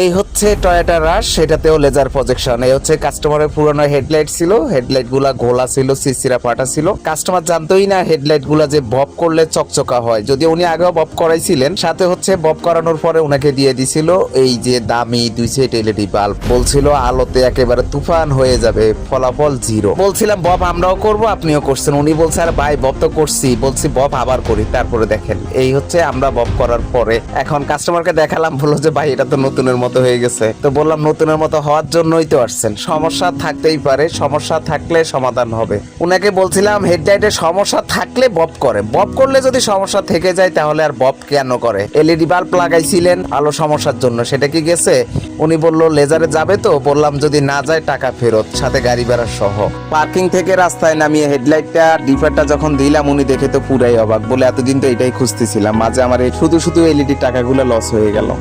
এই হচ্ছে টয়োটা রাশ, এটাতেও লেজার প্রজেকশন। এই হচ্ছে কাস্টমারের পুরনো হেডলাইট ছিল, হেডলাইট গুলা ঘোলা ছিল, সিসিরা ফাটা ছিল। কাস্টমার জানতোই না হেডলাইট গুলা যে বব করলে চকচকা হয়, যদি উনি আগেও বব করাইছিলেন। সাথে হচ্ছে বব করানোর পরে উনাকে দিয়ে দিছিল এই যে দামি 2 সেট এলইডি বাল্ব। বলছিল আলোতে একেবারে তুফান হয়ে যাবে, ফলাফল জিরো। বলছিলাম বব আমরাও করব, আপনিও করছেন। উনি বলছে আর ভাই বব তো করছি, বলছি বব আবার করি, তারপরে দেখেন। এই হচ্ছে আমরা বব করার পরে এখন কাস্টমারকে দেখালাম, বললো যে ভাই এটা তো নতুনের মতো হয়ে গেছে। তো বললাম নতুনের মতো হওয়ার জন্যই তো আসছেন, সমস্যা থাকতেই পারে, সমস্যা থাকলে সমাধান হবে। উনাকে বলছিলাম হেডলাইটের সমস্যা থাকলে বব করে, বব করলে যদি সমস্যা থেকে যায় তাহলে আর বব কেন করে? এলইডি বাল্ব লাগাইছিলেন আলো সমস্যার জন্য, সেটা কি গেছে? উনি বলল লেজারে যাবে। তো বললাম যদি না যায় টাকা ফেরত, সাথে গাড়ি ভাড়া সহ। পার্কিং থেকে রাস্তায় নামিয়ে হেডলাইটটা ডিফারটা যখন দিলাম, উনি দেখে তো পুরাই অবাক, বলে এতদিন তো এটাই খুঁজতেছিলাম, মাঝে আমার এই শুধু শুধু এলইডি টাকাগুলো লস হয়ে গেল।